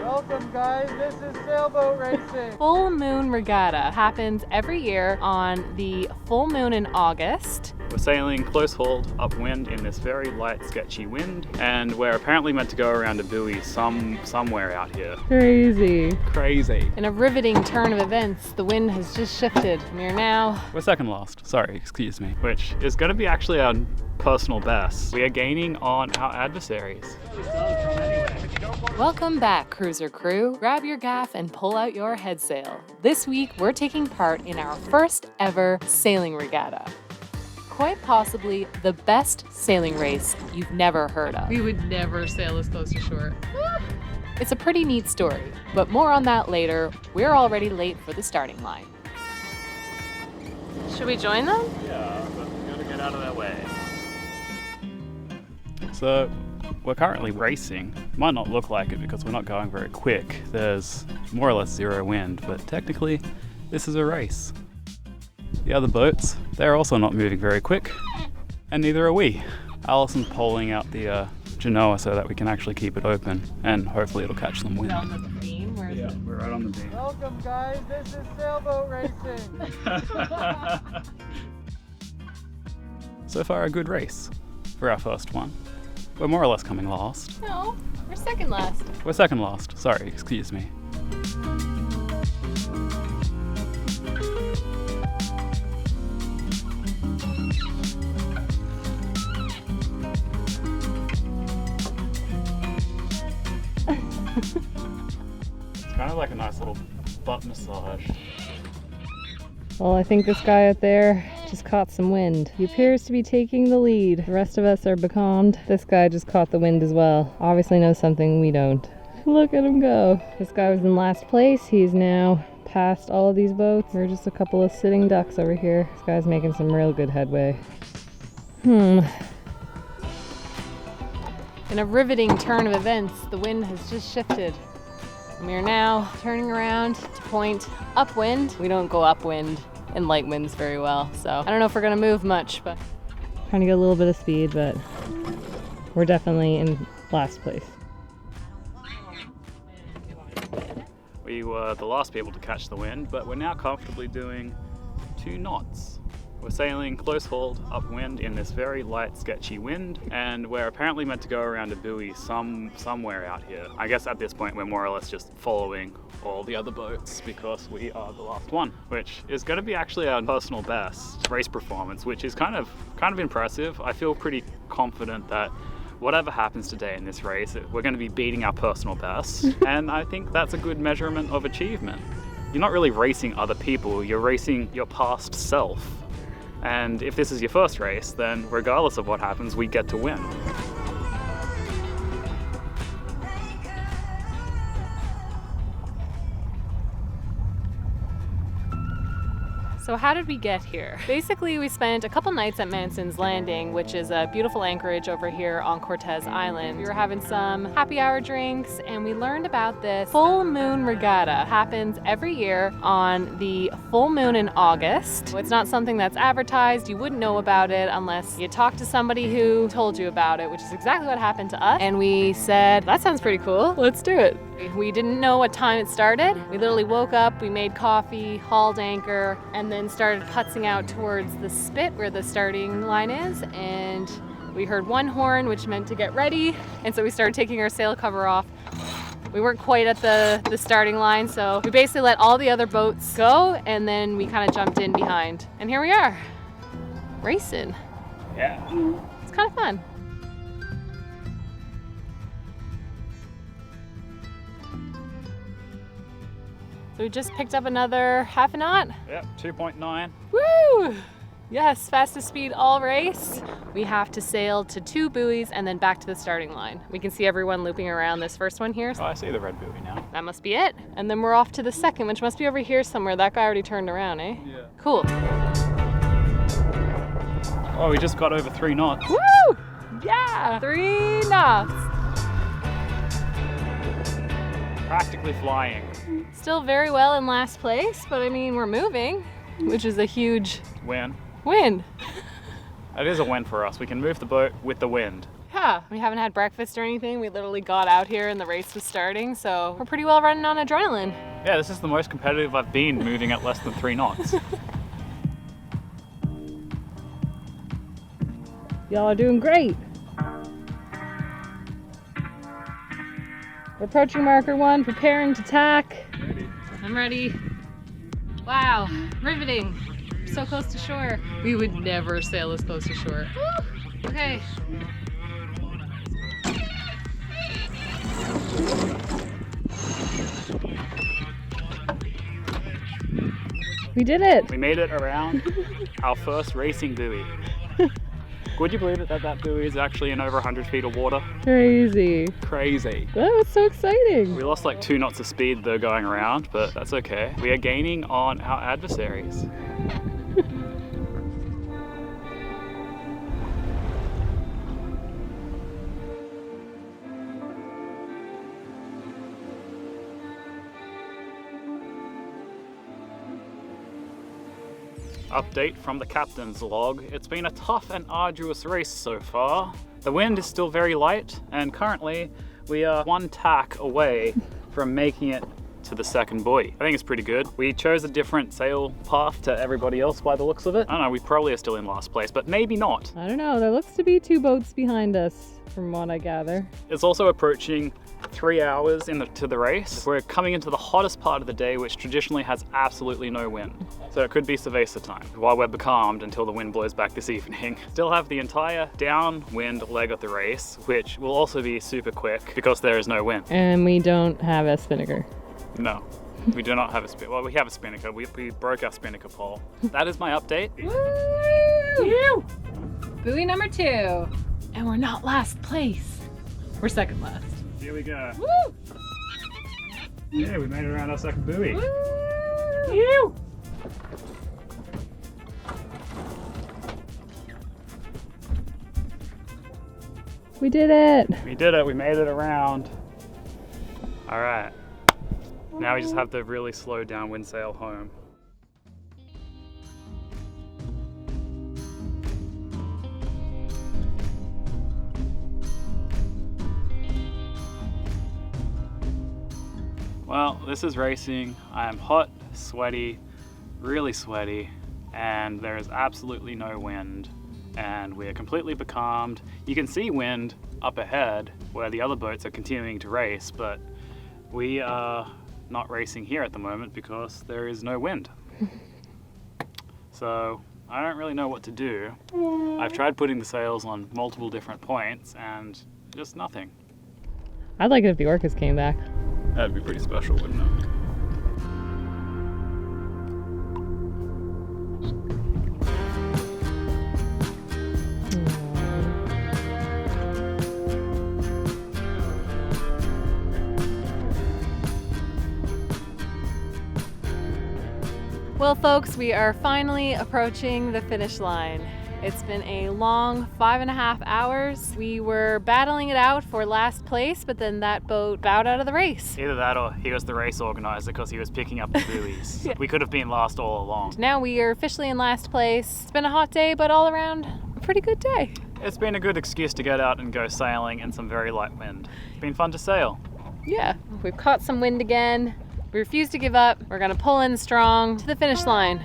Welcome guys, this is sailboat racing. Full Moon Regatta happens every year on the full moon in August. We're sailing close hauled upwind in this very light, sketchy wind, and we're apparently meant to go around a buoy somewhere out here. Crazy. In a riveting turn of events, the wind has just shifted. We're second last, sorry, excuse me, which is going to be actually our personal best. We are gaining on our adversaries. Welcome back, cruiser crew. Grab your gaff and pull out your head sail. This week, we're taking part in our first ever sailing regatta. Quite possibly the best sailing race you've never heard of. We would never sail this close to shore. It's a pretty neat story, but more on that later. We're already late for the starting line. Should we join them? Yeah, but we gotta get out of their way. So, we're currently racing. Might not look like it because we're not going very quick. There's more or less zero wind, but technically, this is a race. The other boats, they're also not moving very quick, and neither are we. Allison's poling out the genoa so that we can actually keep it open, and hopefully it'll catch some wind. Down at the beam? Where is it? We're right on the beam. Welcome guys, this is sailboat racing. So far, a good race for our first one. We're more or less coming last. No, we're second last. We're second last, sorry, excuse me. It's kind of like a nice little butt massage. Well, I think this guy out there just caught some wind. He appears to be taking the lead. The rest of us are becalmed. This guy just caught the wind as well. Obviously knows something we don't. Look at him go. This guy was in last place. He's now past all of these boats. We're just a couple of sitting ducks over here. This guy's making some real good headway. In a riveting turn of events, the wind has just shifted. We are now turning around to point upwind. We don't go upwind in light winds very well, so I don't know if we're gonna move much, but Trying to get a little bit of speed, but we're definitely in last place. We were the last people to catch the wind, but we're now comfortably doing 2 knots. We're sailing close hauled upwind in this very light, sketchy wind, and we're apparently meant to go around a buoy somewhere out here. I guess at this point we're more or less just following all the other boats because we are the last one, which is going to be actually our personal best race performance, which is kind of impressive. I feel pretty confident that whatever happens today in this race, we're going to be beating our personal best, and I think that's a good measurement of achievement. You're not really racing other people, you're racing your past self. And if this is your first race, then regardless of what happens, we get to win. so how did we get here? Basically, we spent a couple nights at Manson's Landing, which is a beautiful anchorage over here on Cortez Island. We were having some happy hour drinks, and we learned about this full moon regatta. Happens every year on the full moon in August. It's not something that's advertised. You wouldn't know about it unless you talked to somebody who told you about it, which is exactly what happened to us. And we said, that sounds pretty cool. Let's do it. We didn't know what time it started. We literally woke up, we made coffee, hauled anchor, and then started putzing out towards the spit where the starting line is. And we heard one horn, which meant to get ready. And so we started taking our sail cover off. We weren't quite at the starting line, so we basically let all the other boats go, and then we kind of jumped in behind. And here we are, racing. Yeah. It's kind of fun. So we just picked up another half a knot. Yep, 2.9. Woo! Yes, fastest speed all race. We have to sail to 2 buoys and then back to the starting line. We can see everyone looping around this first one here. Oh, I see the red buoy now. That must be it. And then we're off to the second, which must be over here somewhere. That guy already turned around, eh? Yeah. Cool. Oh, we just got over 3 knots. Woo! Yeah! 3 knots. Practically flying. Still very well in last place, but I mean, we're moving, which is a huge Win. win. It is a win for us. We can move the boat with the wind. Yeah, Yeah, we haven't had breakfast or anything. We literally got out here and the race was starting, so we're pretty well running on adrenaline. Yeah, this is the most competitive I've been moving at less than 3 knots. Y'all are doing great. We're approaching marker 1, preparing to tack. Ready? I'm ready. Wow, riveting. So close to shore. We would never sail this close to shore. Woo! Okay. We did it. We made it around our first racing buoy. Would you believe it that that buoy is actually in over 100 feet of water? Crazy. Crazy. That was so exciting. We lost like 2 knots of speed though going around, but that's okay. We are gaining on our adversaries. Update from the captain's log. It's been a tough and arduous race so far. The wind is still very light, and currently we are 1 tack away from making it to the second buoy. I think it's pretty good. We chose a different sail path to everybody else by the looks of it. I don't know, we probably are still in last place, but maybe not. I don't know, there looks to be 2 boats behind us from what I gather. It's also approaching 3 hours to the race. We're coming into the hottest part of the day, which traditionally has absolutely no wind. So it could be cerveza time while we're becalmed until the wind blows back this evening. Still have the entire downwind leg of the race, which will also be super quick because there is no wind. And we don't have a spinnaker. No, we do not have a spinnaker. Well, we have a spinnaker. We broke our spinnaker pole. That is my update. Woo! Buoy number 2. And we're not last place. We're second last. Here we go. Woo! Yeah, we made it around our second buoy. Woo! We did it. We did it. We made it around. All right. Now we just have to really slow downwind sail home. Well, this is racing. I am hot, sweaty, really sweaty, and there is absolutely no wind. And we are completely becalmed. You can see wind up ahead where the other boats are continuing to race, but we are not racing here at the moment because there is no wind. So I don't really know what to do. I've tried putting the sails on multiple different points and just nothing. I'd like it if the orcas came back. That'd be pretty special, wouldn't it? Well, folks, we are finally approaching the finish line. It's been a long 5.5 hours. We were battling it out for last place, but then that boat bowed out of the race. Either that or he was the race organizer because he was picking up the buoys. Yeah. We could have been last all along. Now we are officially in last place. It's been a hot day, but all around a pretty good day. It's been a good excuse to get out and go sailing in some very light wind. It's been fun to sail. Yeah, we've caught some wind again. We refuse to give up. We're gonna pull in strong to the finish line.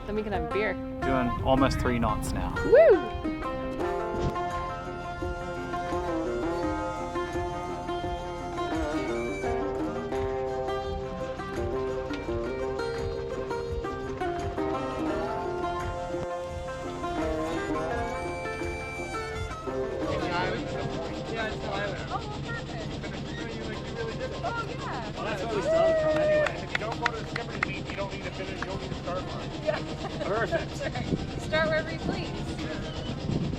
Then we can have a beer. Doing almost 3 knots now. Woo! Well, that's where we started from anyway. If you don't go to the skipper's meet, you don't need to finish, you don't need to start line. Yeah. Perfect. Start wherever you please.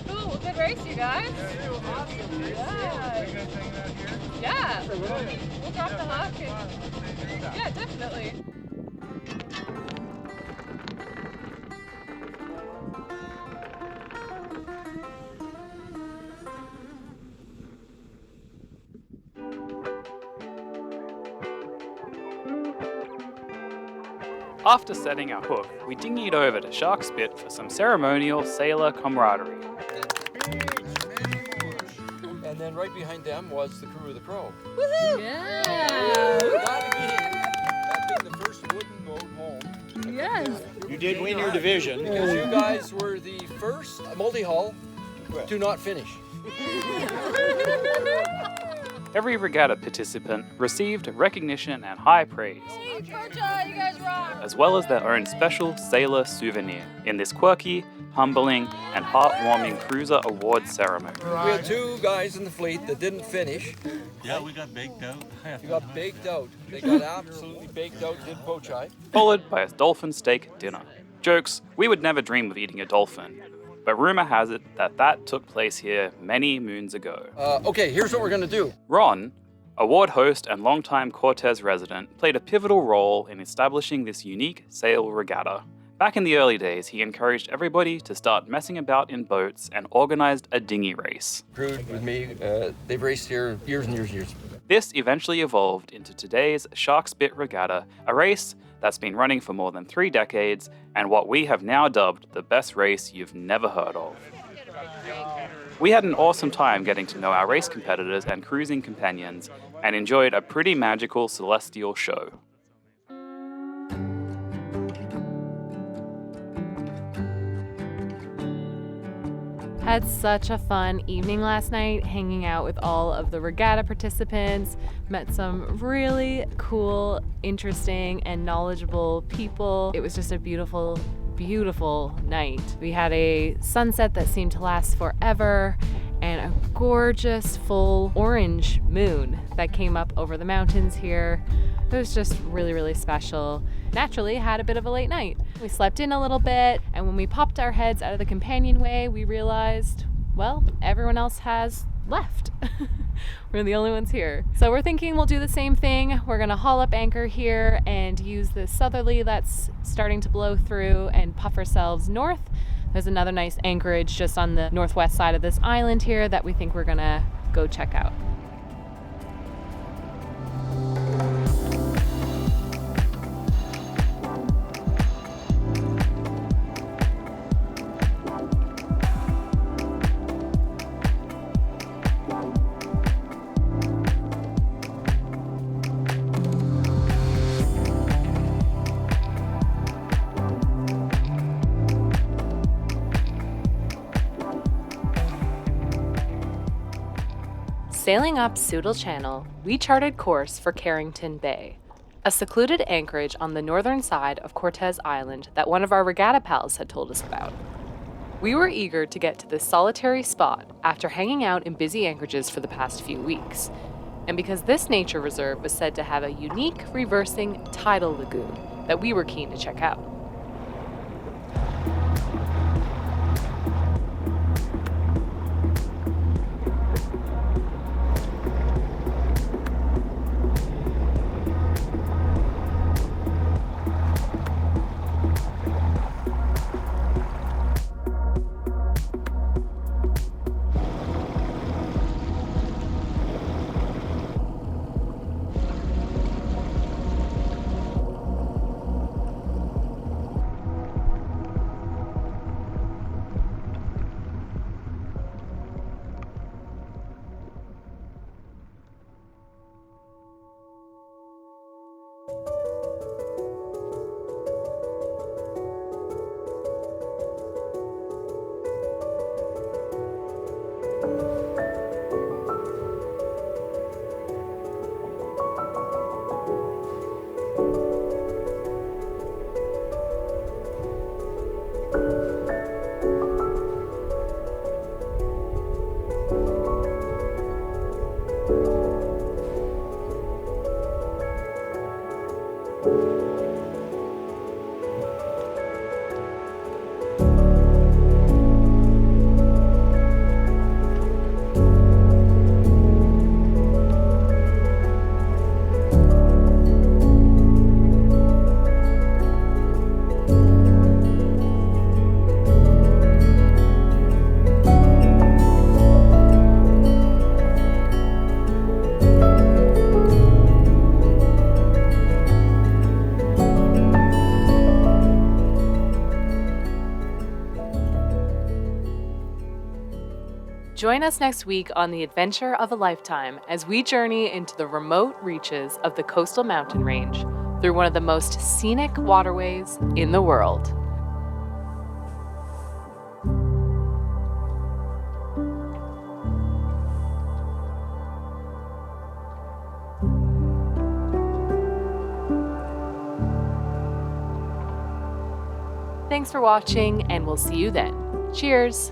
Cool, well, good race, you guys. Awesome. Yeah. Are you guys hanging out here? Yeah. We'll drop the hook. And... Yeah, definitely. After setting our hook, we dinghied over to Shark Spit for some ceremonial sailor camaraderie. Binge, many more. right behind them was the crew of the Crow. Yeah. That being the first wooden boat home. Yes. You did win your division. Because you guys were the first multi-hull to not finish. Every regatta participant received recognition and high praise, as well as their own special sailor souvenir in this quirky, humbling, and heartwarming cruiser award ceremony. We had 2 guys in the fleet that didn't finish. Yeah, we got baked out. You got baked out. They got absolutely baked out, did pochai. Followed by a dolphin steak dinner. Jokes, we would never dream of eating a dolphin, but rumor has it that that took place here many moons ago. Okay, here's what we're gonna do. Ron, award host and longtime Cortez resident, played a pivotal role in establishing this unique sail regatta. Back in the early days, he encouraged everybody to start messing about in boats and organized a dinghy race. Crewed with me, they've raced here years and years and years. This eventually evolved into today's Shark Spit Regatta, a race that's been running for more than 3 decades and what we have now dubbed the best race you've never heard of. We had an awesome time getting to know our race competitors and cruising companions and enjoyed a pretty magical celestial show. Had such a fun evening last night hanging out with all of the regatta participants. Met some really cool, interesting, and knowledgeable people. It was just a beautiful, beautiful night. We had a sunset that seemed to last forever and a gorgeous full orange moon that came up over the mountains here. It was just really, really special. Naturally, had a bit of a late night. We slept in a little bit, and when we popped our heads out of the companionway, we realized, well, everyone else has left. We're the only ones here. So we're thinking we'll do the same thing. We're gonna haul up anchor here and use the southerly that's starting to blow through and puff ourselves north. There's another nice anchorage just on the northwest side of this island here that we think we're gonna go check out. Sailing up Soodle Channel, we charted course for Carrington Bay, a secluded anchorage on the northern side of Cortez Island that one of our regatta pals had told us about. We were eager to get to this solitary spot after hanging out in busy anchorages for the past few weeks, and because this nature reserve was said to have a unique reversing tidal lagoon that we were keen to check out. Join us next week on the adventure of a lifetime as we journey into the remote reaches of the coastal mountain range through one of the most scenic waterways in the world. Thanks for watching, and we'll see you then. Cheers!